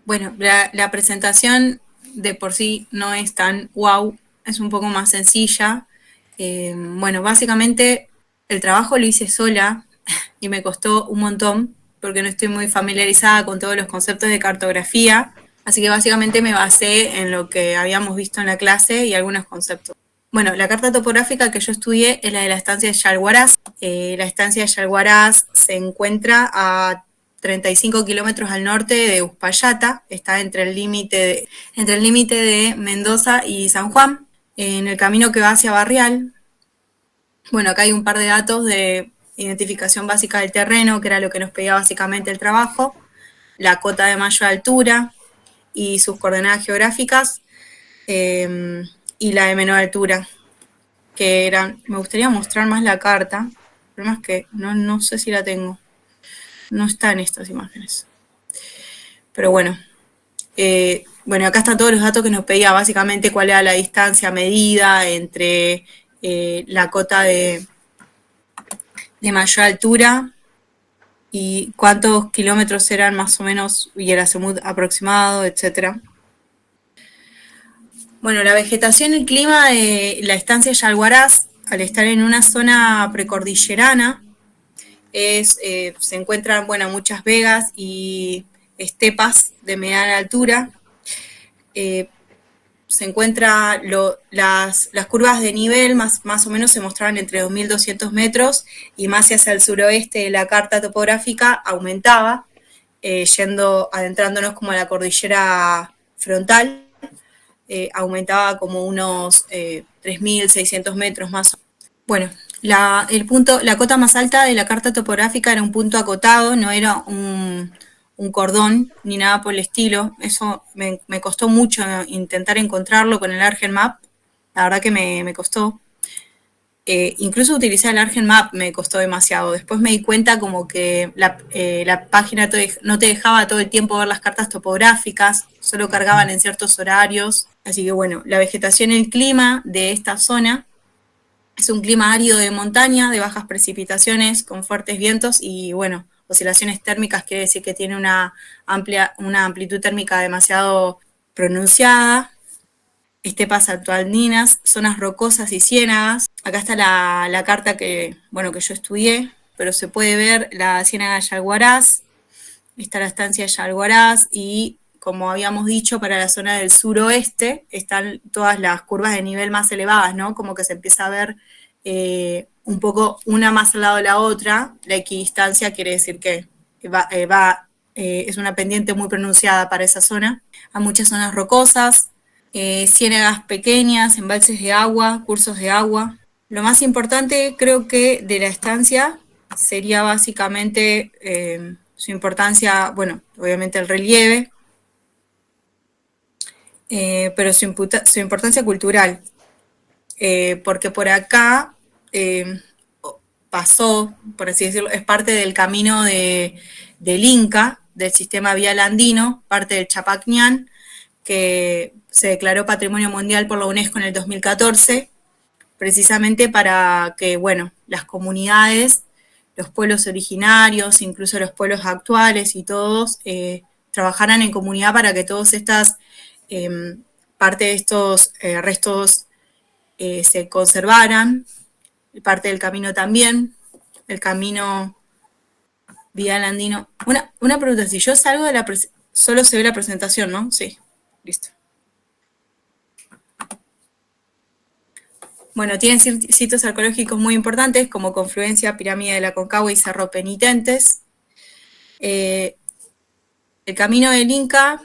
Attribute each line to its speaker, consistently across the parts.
Speaker 1: Bueno, la presentación de por sí no es tan wow, es un poco más sencilla. Bueno, básicamente el trabajo lo hice sola y me costó un montón porque no estoy muy familiarizada con todos los conceptos de cartografía, así que básicamente me basé en lo que habíamos visto en la clase y algunos conceptos. Bueno, la carta topográfica que yo estudié es la de la estancia de Yalhuaraz. La estancia de Yalhuaraz se encuentra a 35 kilómetros al norte de Uspallata, está entre el límite de Mendoza y San Juan, en el camino que va hacia Barrial. Bueno, acá hay un par de datos de identificación básica del terreno, que era lo que nos pedía básicamente el trabajo, la cota de mayor altura y sus coordenadas geográficas, y la de menor altura, que eran, me gustaría mostrar más la carta, el problema es que no sé si la tengo, no está en estas imágenes. Pero bueno, acá están todos los datos que nos pedía, básicamente cuál era la distancia medida entre la cota de mayor altura y cuántos kilómetros eran más o menos y el azimut aproximado, etcétera. Bueno, la vegetación y el clima de la estancia Yalhuaraz, al estar en una zona precordillerana, se encuentran bueno, muchas vegas y estepas de mediana altura. Eh, Se encuentra las curvas de nivel más o menos se mostraban entre 2.200 metros y más hacia el suroeste de la carta topográfica aumentaba, adentrándonos como a la cordillera frontal, aumentaba como unos 3.600 metros más. Bueno, la cota más alta de la carta topográfica era un punto acotado, no era un cordón ni nada por el estilo. Eso me costó mucho intentar encontrarlo con el Argent Map. La verdad que me costó. Incluso utilizar el Argent Map me costó demasiado. Después me di cuenta como que la página no te dejaba todo el tiempo ver las cartas topográficas, solo cargaban en ciertos horarios. Así que bueno, la vegetación y el clima de esta zona es un clima árido de montaña, de bajas precipitaciones, con fuertes vientos y, bueno, oscilaciones térmicas, quiere decir que tiene una amplitud térmica demasiado pronunciada. Estepas altoandinas, zonas rocosas y ciénagas. Acá está la carta que yo estudié, pero se puede ver la ciénaga de Yalhuaraz, está la estancia de Yalhuaraz y, como habíamos dicho, para la zona del suroeste están todas las curvas de nivel más elevadas, ¿no? Como que se empieza a ver un poco una más al lado de la otra. La equidistancia quiere decir que es una pendiente muy pronunciada para esa zona. Hay muchas zonas rocosas, ciénagas pequeñas, embalses de agua, cursos de agua. Lo más importante creo que de la estancia sería básicamente su importancia, bueno, obviamente el relieve, pero su importancia cultural, porque por acá eh, pasó, por así decirlo, es parte del camino del Inca, del sistema vial andino, parte del Chapacñán, que se declaró Patrimonio Mundial por la UNESCO en el 2014, precisamente para que, bueno, las comunidades, los pueblos originarios, incluso los pueblos actuales y todos, trabajaran en comunidad para que todas estas, eh, parte de estos restos se conservaran, parte del camino también, el camino vial andino. Una pregunta, si yo salgo de solo se ve la presentación, ¿no? Sí, listo. Bueno, tienen sitios arqueológicos muy importantes como Confluencia, Pirámide de la Concagua y Cerro Penitentes. El camino del Inca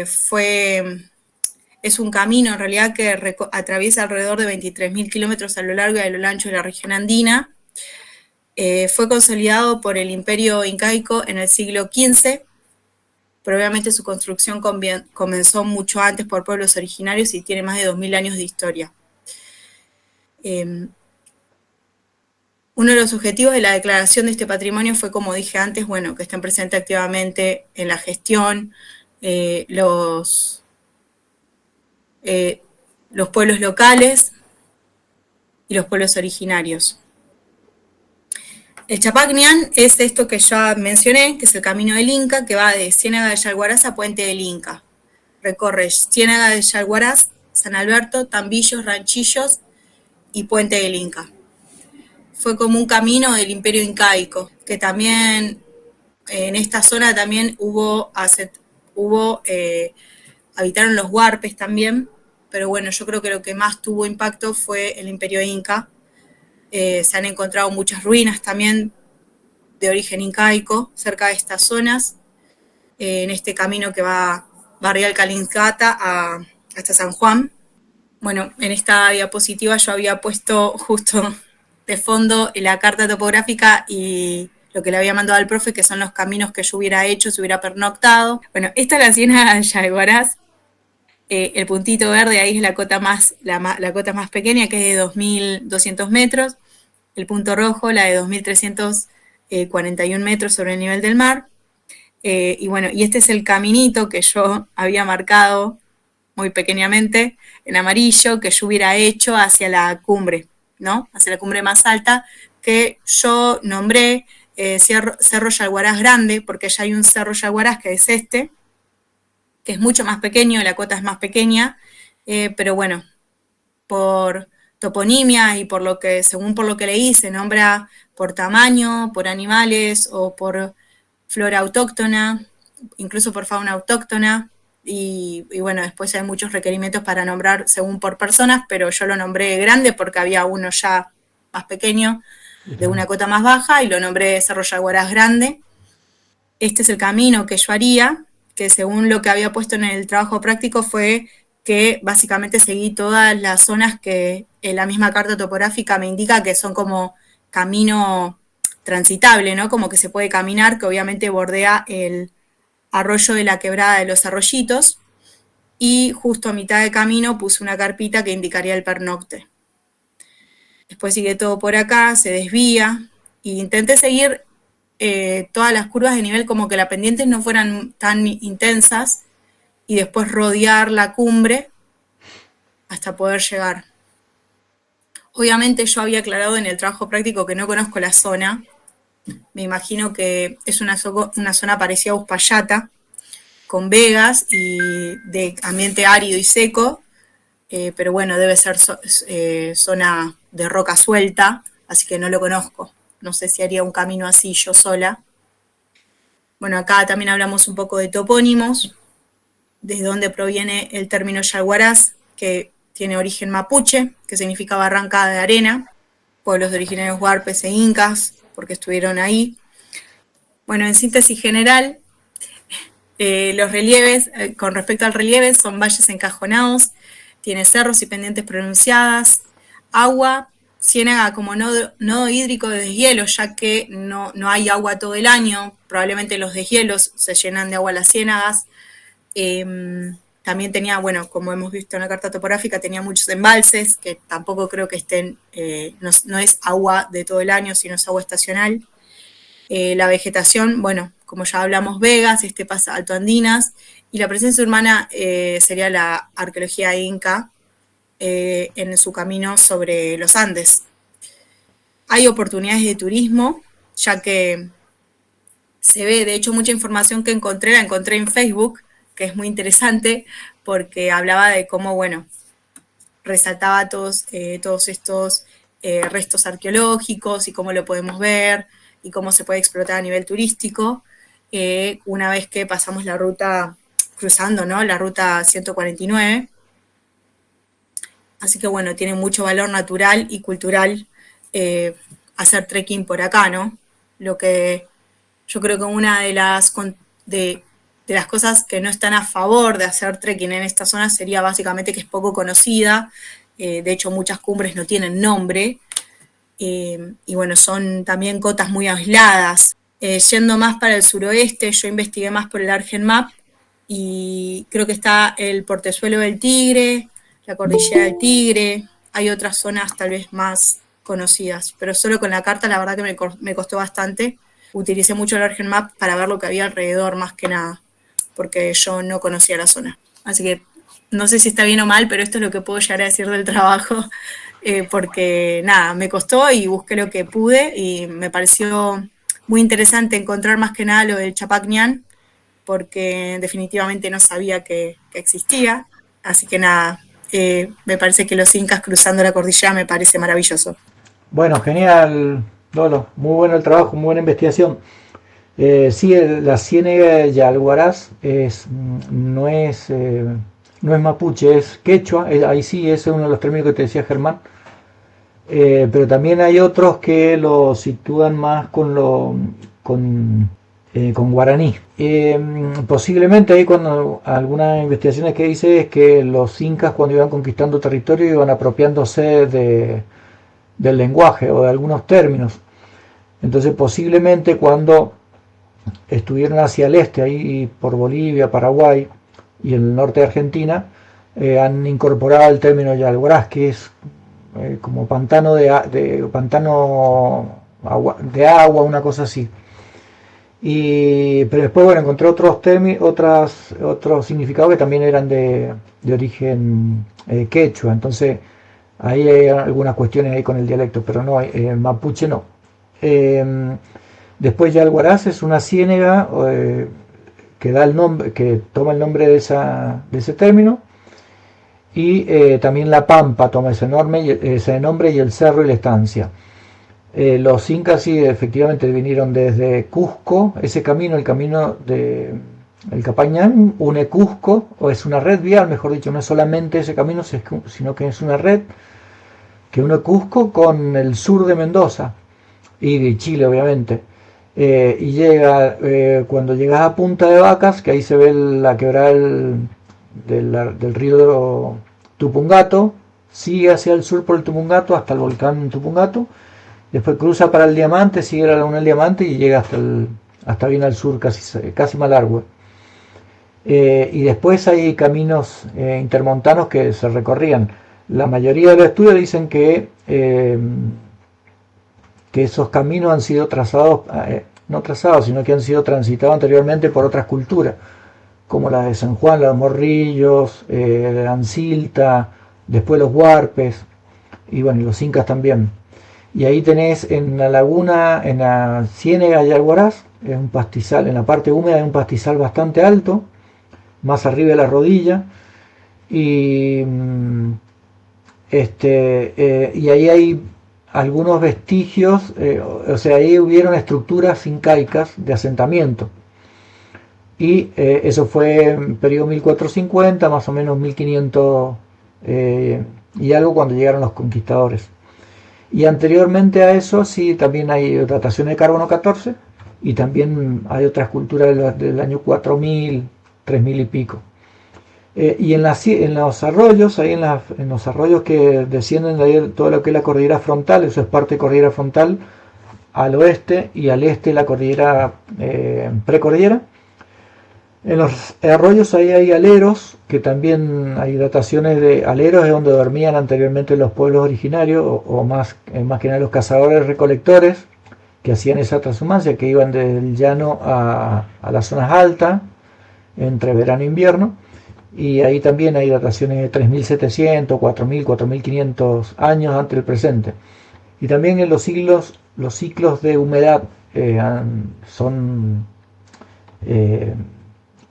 Speaker 1: fue es un camino en realidad que atraviesa alrededor de 23.000 kilómetros a lo largo y a lo ancho de la región andina. Fue consolidado por el imperio incaico en el siglo XV, pero obviamente su construcción comenzó mucho antes por pueblos originarios y tiene más de 2.000 años de historia. Uno de los objetivos de la declaración de este patrimonio fue, como dije antes, bueno, que estén presentes activamente en la gestión eh, los, los pueblos locales y los pueblos originarios. El Chapacnián es esto que ya mencioné, que es el camino del Inca, que va de Ciénaga de Yalhuarás a Puente del Inca. Recorre Ciénaga de Yalhuarás, San Alberto, Tambillos, Ranchillos y Puente del Inca. Fue como un camino del Imperio Incaico, que también en esta zona también habitaron los huarpes también, pero bueno, yo creo que lo que más tuvo impacto fue el Imperio Inca. Se han encontrado muchas ruinas también de origen incaico cerca de estas zonas, en este camino que va Barrial Calincata hasta San Juan. Bueno, en esta diapositiva yo había puesto justo de fondo la carta topográfica y lo que le había mandado al profe, que son los caminos que yo hubiera hecho si hubiera pernoctado. Bueno, esta es la Ciénaga de Yalhuarás. El puntito verde ahí es la cota más pequeña, que es de 2.200 metros. El punto rojo, la de 2.341 metros sobre el nivel del mar. Y bueno, y este es el caminito que yo había marcado muy pequeñamente en amarillo, que yo hubiera hecho hacia la cumbre, ¿no? Hacia la cumbre más alta, que yo nombré Cerro Yalhuarás Grande, porque ya hay un Cerro Yalhuarás que es este, que es mucho más pequeño, la cota es más pequeña, pero bueno, por toponimia y según por lo que leí, se nombra por tamaño, por animales o por flora autóctona, incluso por fauna autóctona, y bueno, después hay muchos requerimientos para nombrar según por personas, pero yo lo nombré grande porque había uno ya más pequeño, de una cota más baja, y lo nombré Cerro Yalhuarás Grande. Este es el camino que yo haría, que según lo que había puesto en el trabajo práctico fue que básicamente seguí todas las zonas que en la misma carta topográfica me indica que son como camino transitable, ¿no? Como que se puede caminar, que obviamente bordea el arroyo de la quebrada de los Arroyitos, y justo a mitad de camino puse una carpita que indicaría el pernocte. Después sigue todo por acá, se desvía, e intenté seguir todas las curvas de nivel como que las pendientes no fueran tan intensas, y después rodear la cumbre hasta poder llegar. Obviamente yo había aclarado en el trabajo práctico que no conozco la zona, me imagino que es una zona parecida a Uspallata, con vegas y de ambiente árido y seco, pero bueno, debe ser zona de roca suelta, así que no lo conozco. No sé si haría un camino así yo sola. Bueno, acá también hablamos un poco de topónimos, desde dónde proviene el término Yalhuarás, que tiene origen mapuche, que significa barranca de arena, pueblos de originarios huarpes e incas, porque estuvieron ahí. Bueno, en síntesis general, los relieves, con respecto al relieve, son valles encajonados, tiene cerros y pendientes pronunciadas, agua, ciénaga como nodo hídrico de deshielo, ya que no hay agua todo el año, probablemente los deshielos se llenan de agua las ciénagas. También tenía, bueno, como hemos visto en la carta topográfica, tenía muchos embalses, que tampoco creo que estén, no es agua de todo el año, sino es agua estacional. La vegetación, bueno, como ya hablamos, vegas, estepas altoandinas, y la presencia humana sería la arqueología inca en su camino sobre los Andes. Hay oportunidades de turismo, ya que se ve, de hecho, mucha información que la encontré en Facebook, que es muy interesante, porque hablaba de cómo, bueno, resaltaba todos estos restos arqueológicos y cómo lo podemos ver y cómo se puede explotar a nivel turístico una vez que pasamos la ruta, cruzando, ¿no? La ruta 149. Así que bueno, tiene mucho valor natural y cultural hacer trekking por acá, ¿no? Lo que yo creo que una de las cosas que no están a favor de hacer trekking en esta zona sería básicamente que es poco conocida, de hecho muchas cumbres no tienen nombre, y bueno, son también cotas muy aisladas. Yendo más para el suroeste, yo investigué más por el ArgenMap, y creo que está el Portezuelo del Tigre, la Cordillera del Tigre, hay otras zonas tal vez más conocidas, pero solo con la carta la verdad que me costó bastante. Utilicé mucho el ArgenMap para ver lo que había alrededor más que nada, porque yo no conocía la zona. Así que no sé si está bien o mal, pero esto es lo que puedo llegar a decir del trabajo porque nada, me costó y busqué lo que pude y me pareció muy interesante encontrar más que nada lo del Chapac Ñan, porque definitivamente no sabía que existía. Así que nada, me parece que los incas cruzando la cordillera me parece maravilloso.
Speaker 2: Bueno, genial, Lolo. Muy bueno el trabajo, muy buena investigación. Sí, la ciénaga de Yalhuaraz no es mapuche, es quechua. Ahí sí, ese es uno de los términos que te decía Germán. Pero también hay otros que lo sitúan más con guaraní. Posiblemente ahí cuando algunas investigaciones que hice es que los incas cuando iban conquistando territorio iban apropiándose del lenguaje o de algunos términos. Entonces posiblemente cuando estuvieron hacia el este, ahí por Bolivia, Paraguay y el norte de Argentina, han incorporado el término yalguarás, que es como pantano pantano de agua, una cosa así. Pero después, bueno, encontré otros significados que también eran de origen quechua. Entonces, ahí hay algunas cuestiones ahí con el dialecto, pero no, mapuche no. Eh, Después ya el Huaraz es una ciénaga que da el nombre, que toma el nombre de ese término, y también la Pampa toma ese nombre y el cerro y la estancia. Los incas sí efectivamente vinieron desde Cusco, ese camino, el camino de el Capañán une Cusco, o es una red vial, mejor dicho, no es solamente ese camino, sino que es una red que une Cusco con el sur de Mendoza y de Chile, obviamente. Y llega, cuando llegas a Punta de Vacas, que ahí se ve la quebrada del río Tupungato, sigue hacia el sur por el Tupungato hasta el volcán Tupungato, después cruza para el Diamante, sigue la laguna del Diamante y llega hasta bien al sur, casi Malargüe. Y después hay caminos intermontanos que se recorrían. La mayoría de los estudios dicen que esos caminos han sido trazados, no trazados, sino que han sido transitados anteriormente por otras culturas, como la de San Juan, los Morrillos, la Ancilta, después los Huarpes, y bueno, y los Incas también. Y ahí tenés en la laguna, en la ciénaga de Alhuaraz, es un pastizal, en la parte húmeda hay un pastizal bastante alto, más arriba de la rodilla, y y ahí hay algunos vestigios, o sea, ahí hubieron estructuras incaicas de asentamiento. Y eso fue en periodo 1450, más o menos 1500 y algo cuando llegaron los conquistadores. Y anteriormente a eso sí, también hay dataciones de carbono 14 y también hay otras culturas del año 4000, 3000 y pico. Y en los arroyos, ahí en los arroyos que descienden de ahí, todo lo que es la cordillera frontal, eso es parte de cordillera frontal, al oeste y al este la cordillera precordillera. En los arroyos ahí hay aleros, que también hay dataciones de aleros, es donde dormían anteriormente los pueblos originarios, o más que nada los cazadores recolectores, que hacían esa transhumancia, que iban del llano a las zonas altas, entre verano e invierno. Y ahí también hay dataciones de 3700, 4000, 4500 años antes del presente. Y también en los ciclos de humedad son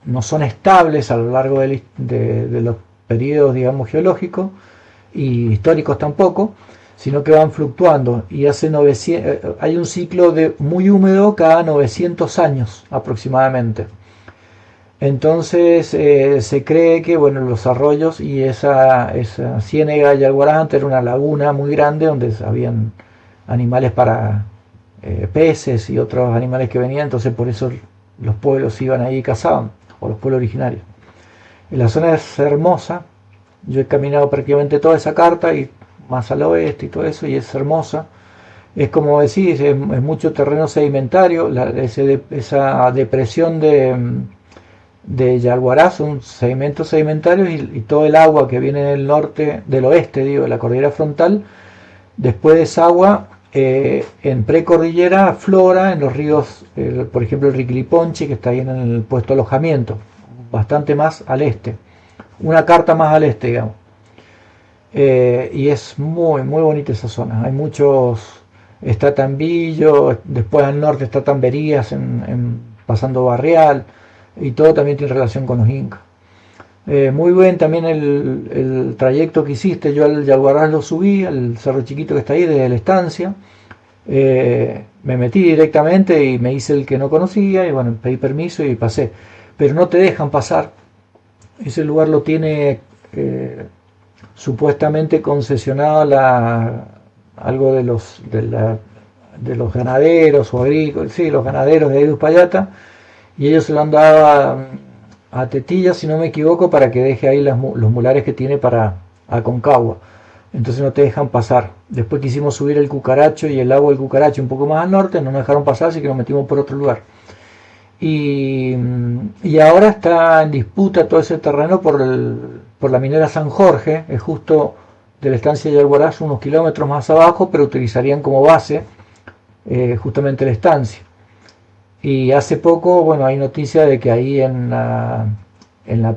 Speaker 2: no son estables a lo largo de los periodos, digamos, geológicos y históricos tampoco, sino que van fluctuando y hay un ciclo de muy húmedo cada 900 años aproximadamente. Entonces se cree que bueno, los arroyos y esa ciénaga de Alhuaraz antes era una laguna muy grande donde habían animales para peces y otros animales que venían, entonces por eso los pueblos iban ahí y cazaban, o los pueblos originarios. La zona es hermosa, yo he caminado prácticamente toda esa carta y más al oeste y todo eso, y es hermosa. Es como decís, es mucho terreno sedimentario, esa depresión de Yalhuaraz son sedimentos sedimentarios y todo el agua que viene del norte, del oeste, digo, de la cordillera frontal, después desagua en precordillera, aflora en los ríos, por ejemplo el Riquiliponche, que está ahí en el puesto de alojamiento, bastante más al este, una carta más al este, digamos. Y es muy, muy bonita esa zona. Hay muchos, está Tambillo, después al norte está Tamberías, pasando Barrial, y todo también tiene relación con los incas. Muy bien también el trayecto que hiciste, yo al Yalguarás lo subí, al cerro chiquito que está ahí desde la estancia. Me metí directamente y me hice el que no conocía y bueno, pedí permiso y pasé. Pero no te dejan pasar. Ese lugar lo tiene supuestamente concesionado algo de los ganaderos o agrícolas, sí, los ganaderos de ahí de Uspallata, y ellos se lo han dado a Tetilla, si no me equivoco, para que deje ahí los mulares que tiene para Aconcagua. Entonces no te dejan pasar. Después quisimos subir el Cucaracho y el lago del Cucaracho un poco más al norte, no nos dejaron pasar, así que nos metimos por otro lugar. Y ahora está en disputa todo ese terreno por la minera San Jorge, es justo de la estancia de Yalguarás unos kilómetros más abajo, pero utilizarían como base justamente la estancia. Y hace poco, bueno, hay noticia de que ahí en la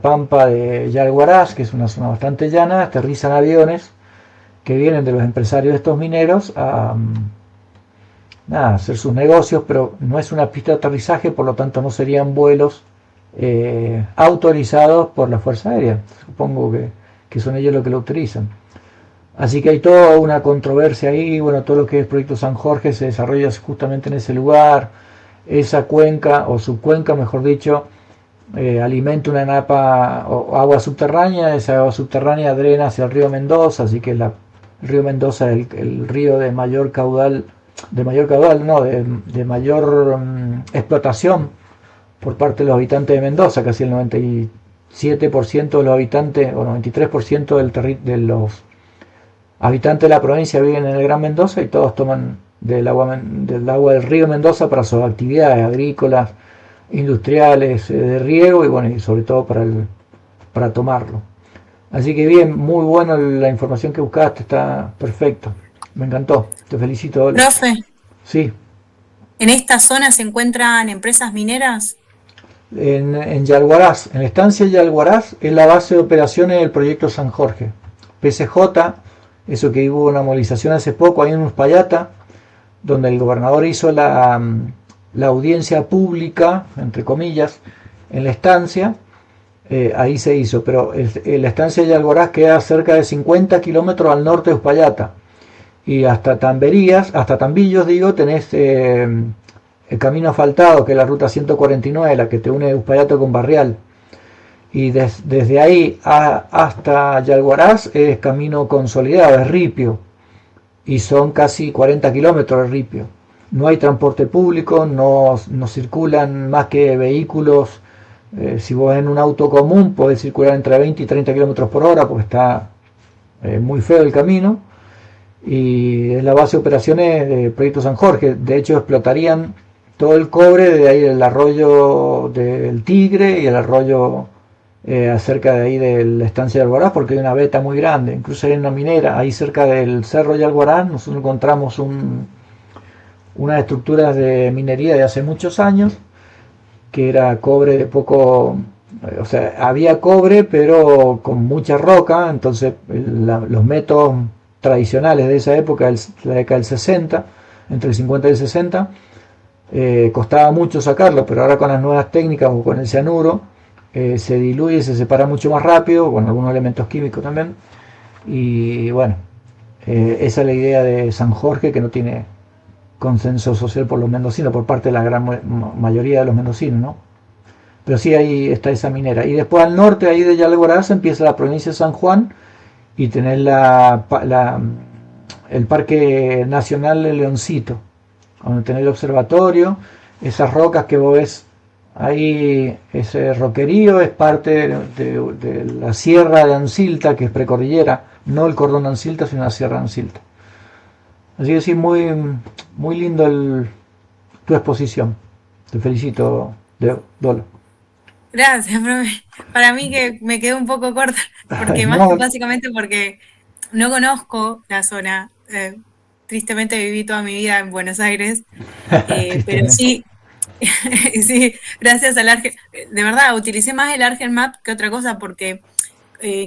Speaker 2: pampa de Yalguarás, que es una zona bastante llana, aterrizan aviones que vienen de los empresarios de estos mineros a nada, hacer sus negocios, pero no es una pista de aterrizaje, por lo tanto no serían vuelos autorizados por la Fuerza Aérea. Supongo que son ellos los que lo utilizan. Así que hay toda una controversia ahí, bueno, todo lo que es Proyecto San Jorge se desarrolla justamente en ese lugar, esa cuenca, o subcuenca mejor dicho, alimenta una napa o agua subterránea, esa agua subterránea drena hacia el río Mendoza, así que el río Mendoza es el río de mayor caudal, no, de mayor explotación por parte de los habitantes de Mendoza, casi el 97% de los habitantes o 93% de los habitantes de la provincia viven en el Gran Mendoza y todos toman del agua del río Mendoza para sus actividades agrícolas, industriales, de riego y bueno, y sobre todo para tomarlo. Así que bien, muy buena la información que buscaste, está perfecto. Me encantó, te felicito, Ole.
Speaker 1: Profe,
Speaker 2: Sí,
Speaker 1: ¿en esta zona se encuentran empresas mineras?
Speaker 2: en Yalguarás, en la estancia de Yalguarás es la base de operaciones del proyecto San Jorge. PCJ, eso que hubo una movilización hace poco ahí en Uspallata, donde el gobernador hizo la audiencia pública, entre comillas, en la estancia, ahí se hizo, pero la estancia de Yalgoraz queda cerca de 50 kilómetros al norte de Uspallata. Y hasta Tamberías, hasta Tambillos, digo, tenés el camino asfaltado, que es la ruta 149, la que te une Uspallata con Barrial. Y desde ahí hasta Yalguarás es camino consolidado, es ripio. Y son casi 40 kilómetros de ripio. No hay transporte público, no circulan más que vehículos. Si vos en un auto común podés circular entre 20 y 30 kilómetros por hora porque está muy feo el camino. Y es la base de operaciones de Proyecto San Jorge. De hecho, explotarían todo el cobre de ahí del arroyo del Tigre y el arroyo cerca de ahí de la estancia de Alborán, porque hay una veta muy grande. Incluso hay una minera ahí cerca del cerro de Alborán. Nosotros encontramos unas estructuras de minería de hace muchos años que era cobre de poco, o sea, había cobre pero con mucha roca, entonces los métodos tradicionales de esa época, la década del 60, entre el 50 y el 60, costaba mucho sacarlo, pero ahora con las nuevas técnicas o con el cianuro se diluye y se separa mucho más rápido, con algunos elementos químicos también, y bueno, esa es la idea de San Jorge, que no tiene consenso social por los mendocinos, por parte de la gran mayoría de los mendocinos, ¿no? Pero sí, ahí está esa minera. Y después al norte, ahí de Yalgoraz, empieza la provincia de San Juan y tenés el Parque Nacional de Leoncito, donde tenés el observatorio, esas rocas que vos ves ahí, ese roquerío es parte de la sierra de Ancilta, que es precordillera, no el cordón de Ancilta, sino la sierra de Ancilta. Así que sí, muy, muy lindo tu exposición. Te felicito, Dolo.
Speaker 1: Gracias, profe. Para mí que me quedó un poco corta, porque
Speaker 2: No,
Speaker 1: básicamente porque no conozco la zona. Tristemente viví toda mi vida en Buenos Aires, pero
Speaker 2: tristemente.
Speaker 1: sí, sí, gracias al Argen, de verdad, utilicé más el Argen Map que otra cosa porque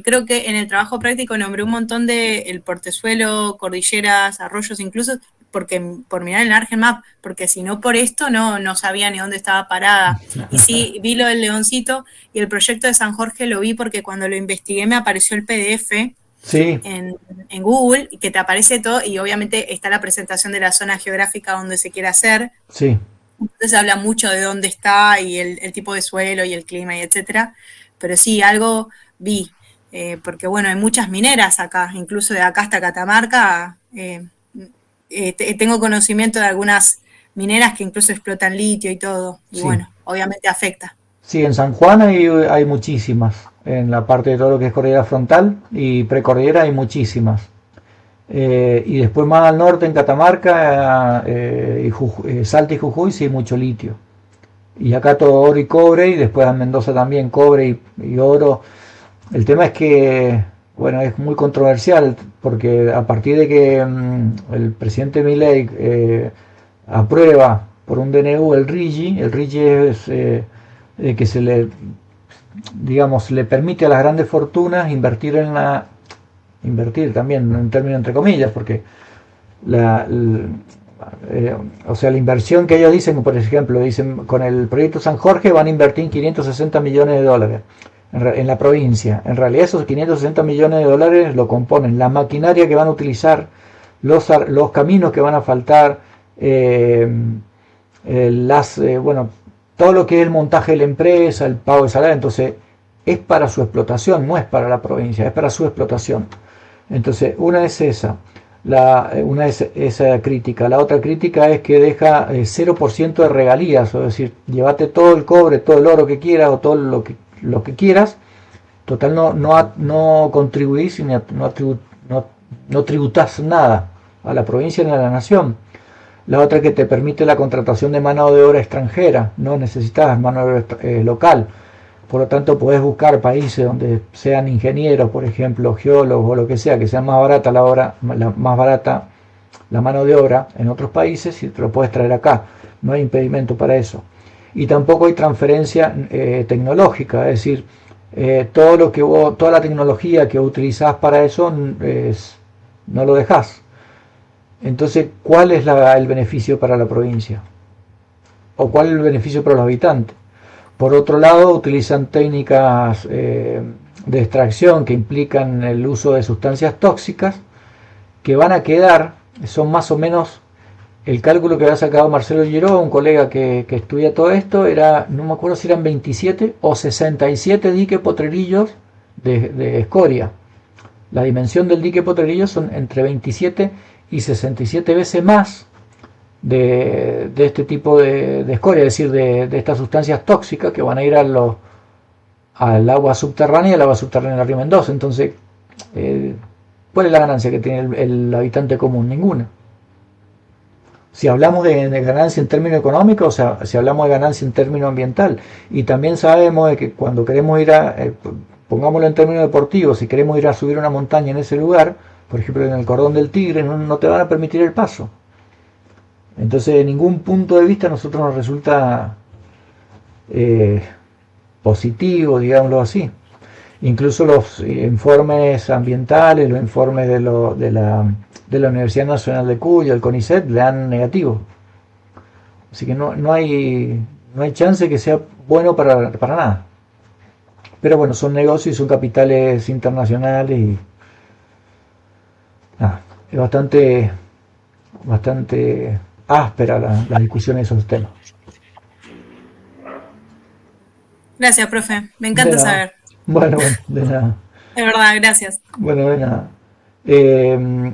Speaker 1: creo que en el trabajo práctico nombré un montón de el portezuelo, cordilleras, arroyos, incluso porque por mirar el Argen Map, porque si no por esto no sabía ni dónde estaba parada. Y sí, vi lo del Leoncito y el proyecto de San Jorge lo vi porque cuando lo investigué me apareció el PDF
Speaker 2: Sí,
Speaker 1: en Google, que te aparece todo y obviamente está la presentación de la zona geográfica donde se quiere hacer.
Speaker 2: sí,
Speaker 1: Entonces habla mucho de dónde está y el tipo de suelo y el clima y etcétera. Pero sí, algo vi, porque bueno, hay muchas mineras acá, incluso de acá hasta Catamarca. Tengo conocimiento de algunas mineras que incluso explotan litio y todo. Y
Speaker 2: sí.
Speaker 1: bueno, obviamente afecta.
Speaker 2: Sí, en San Juan hay muchísimas. En la parte de todo lo que es cordillera frontal y precordillera hay muchísimas. Y después más al norte en Catamarca, Salta y Jujuy, sí, mucho litio. Y acá todo oro y cobre, y después en Mendoza también cobre y oro. El tema es que, bueno, es muy controversial, porque a partir de que el presidente Milei aprueba por un DNU el RIGI es que se le, digamos, le permite a las grandes fortunas invertir también, en términos entre comillas, porque la, o sea, la inversión que ellos dicen, por ejemplo, dicen con el proyecto San Jorge van a invertir 560 millones de dólares en la provincia. En realidad esos 560 millones de dólares lo componen la maquinaria que van a utilizar, los caminos que van a faltar, bueno, todo lo que es el montaje de la empresa, el pago de salario. Entonces es para su explotación, no es para la provincia, es para su explotación. Entonces una es esa. Una es esa crítica. La otra crítica es que deja 0% de regalías, es decir, llévate todo el cobre, todo el oro que quieras o todo lo que quieras. Total, no contribuís y no tributás nada a la provincia ni a la nación. La otra es que te permite la contratación de mano de obra extranjera, no necesitas mano de obra local. Por lo tanto, podés buscar países donde sean ingenieros, por ejemplo, geólogos o lo que sea más barata más barata la mano de obra en otros países y te lo puedes traer acá. No hay impedimento para eso. Y tampoco hay transferencia tecnológica, es decir, toda la tecnología que utilizás para eso no lo dejás. Entonces, ¿cuál es el beneficio para la provincia? ¿O cuál es el beneficio para los habitantes? Por otro lado, utilizan técnicas de extracción que implican el uso de sustancias tóxicas que van a quedar, son más o menos el cálculo que había sacado Marcelo Giró, un colega que estudia todo esto, no me acuerdo si eran 27 o 67 diques potrerillos de escoria. La dimensión del dique potrerillo son entre 27 y 67 veces más de este tipo de escoria, es decir, de estas sustancias tóxicas que van a ir al agua subterránea y al agua subterránea del río Mendoza. Entonces, ¿cuál es la ganancia que tiene el habitante común? Ninguna. Si hablamos de ganancia en términos económicos, o sea, si hablamos de ganancia en términos ambiental, y también sabemos de que cuando queremos ir pongámoslo en términos deportivos, si queremos ir a subir una montaña en ese lugar, por ejemplo en el Cordón del Tigre, no te van a permitir el paso. Entonces, de ningún punto de vista a nosotros nos resulta positivo, digámoslo así. Incluso los informes ambientales, los informes de la Universidad Nacional de Cuyo, el CONICET, le dan negativo. Así que no hay chance que sea bueno para nada. Pero bueno, son negocios y son capitales internacionales y nada, es bastante áspera la discusión de esos temas.
Speaker 1: Gracias, profe. Me
Speaker 2: De
Speaker 1: encanta
Speaker 2: nada.
Speaker 1: saber.
Speaker 2: Bueno, de nada.
Speaker 1: De verdad, gracias.
Speaker 2: Bueno, de nada. Eh,